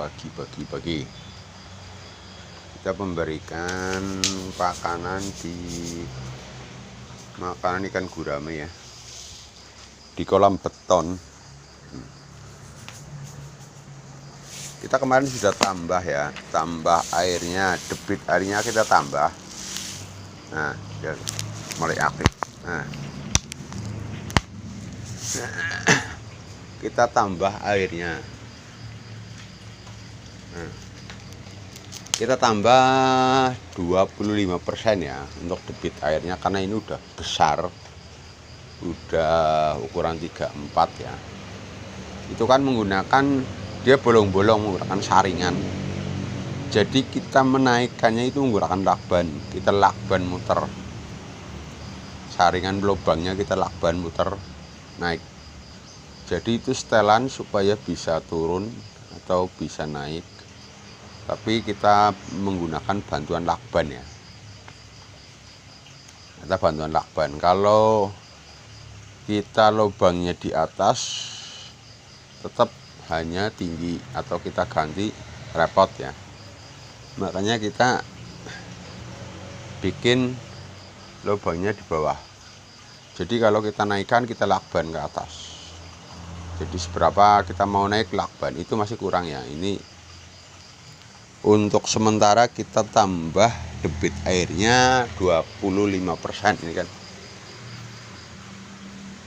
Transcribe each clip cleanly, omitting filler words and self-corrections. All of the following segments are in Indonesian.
pagi kita memberikan pakanan di makanan ikan gurame ya, di kolam beton. Kita kemarin sudah tambah ya, tambah airnya, debit airnya kita tambah. Nah, sudah mulai aktif. Nah, kita tambah airnya. Nah, kita tambah 25% ya untuk debit airnya, karena ini udah besar, udah ukuran 34 ya. Itu kan menggunakan, dia bolong-bolong, menggunakan saringan. Jadi kita menaikkannya itu menggunakan lakban. Kita lakban muter, saringan lubangnya kita lakban muter naik. Jadi itu setelan supaya bisa turun atau bisa naik, tapi kita menggunakan bantuan lakban ya. Kita bantuan lakban. Kalau kita lubangnya di atas, tetap hanya tinggi, atau kita ganti repot ya. Makanya kita bikin lubangnya di bawah. Jadi kalau kita naikkan, kita lakban ke atas. Jadi seberapa kita mau naik lakban, itu masih kurang ya. Ini untuk sementara kita tambah debit airnya 25%. Ini kan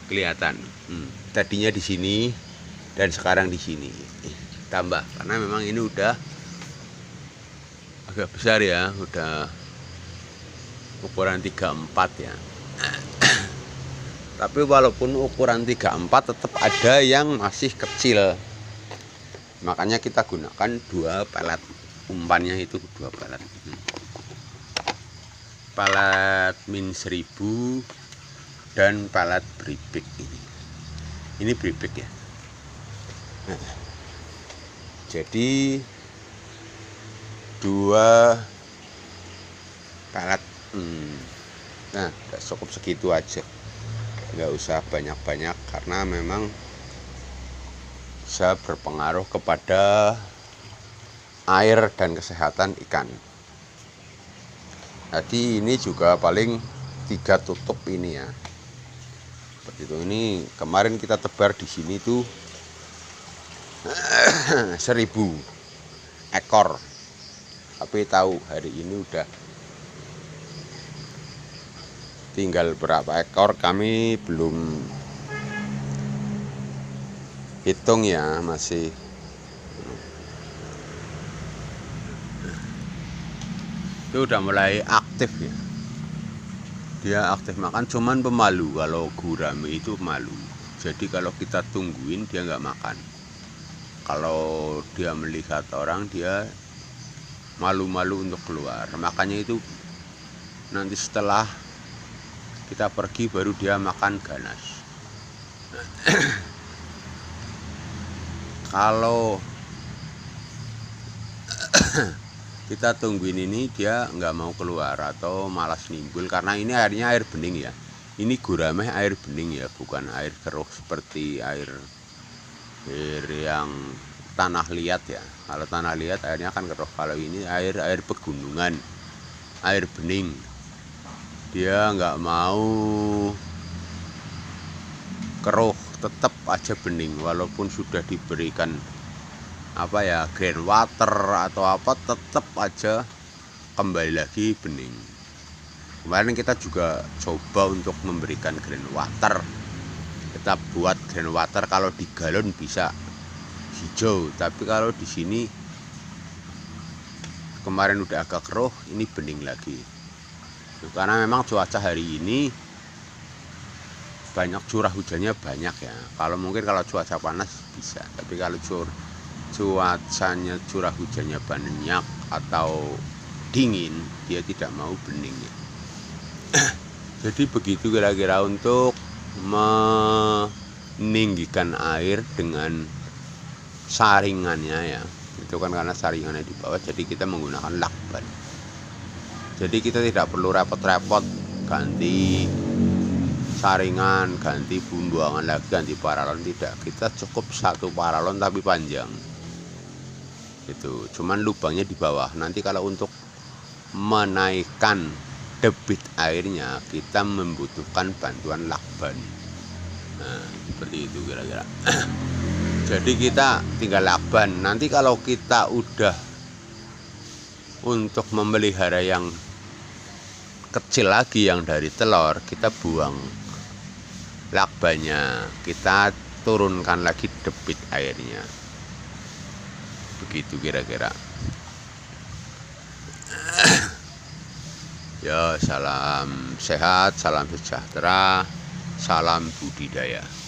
kelihatan. Tadinya di sini dan sekarang di sini. Tambah karena memang ini udah agak besar ya, udah ukuran 34 ya. Tapi walaupun ukuran 34 tetap ada yang masih kecil. Makanya kita gunakan 2 pelet. Umpannya itu 2 pelet. Pelet min 1000 dan pelet bribik ini. Ini bribik ya. Nah, jadi 2 pelet. Nah, cukup segitu aja. Nggak usah banyak-banyak, karena memang bisa berpengaruh kepada air dan kesehatan ikan. Jadi ini juga paling 3 tutup ini ya. Seperti itu. Ini kemarin kita tebar di sini tuh 1000 ekor. Tapi tahu hari ini udah tinggal berapa ekor, kami belum hitung ya, masih itu udah mulai aktif ya. Dia aktif makan, cuman pemalu. Kalau gurame itu malu, jadi kalau kita tungguin dia nggak makan. Kalau dia melihat orang, dia malu-malu untuk keluar. Makanya itu nanti setelah kita pergi baru dia makan ganas. Kalau kita tungguin ini, dia nggak mau keluar atau malas nimbul, karena ini airnya air bening ya. Ini gurame air bening ya, bukan air keruh seperti air yang tanah liat ya. Kalau tanah liat airnya kan keruh. Kalau ini air pegunungan, air bening. Dia nggak mau keruh, tetap aja bening. Walaupun sudah diberikan apa ya, green water atau apa, tetap aja kembali lagi bening. Kemarin kita juga coba untuk memberikan green water. Kita buat green water, kalau di galon bisa hijau, tapi kalau di sini kemarin udah agak keruh, ini bening lagi. Karena memang cuaca hari ini banyak, curah hujannya banyak ya. Kalau mungkin kalau cuaca panas bisa, tapi kalau cuacanya curah hujannya banyak atau dingin, dia tidak mau bening ya. Jadi begitu kira-kira untuk meninggikan air dengan saringannya ya. Itu kan karena saringannya di bawah, jadi kita menggunakan lakban. Jadi kita tidak perlu repot-repot ganti saringan, ganti pembuangan lagi, ganti paralon, tidak. Kita cukup 1 paralon tapi panjang. Itu cuman lubangnya di bawah. Nanti kalau untuk menaikkan debit airnya kita membutuhkan bantuan lakban. Nah, seperti itu kira-kira. Jadi kita tinggal lakban. Nanti kalau kita udah untuk memelihara yang kecil lagi yang dari telur, kita buang lakbannya, kita turunkan lagi debit airnya. Begitu kira-kira. Ya, salam sehat, salam sejahtera, salam budidaya.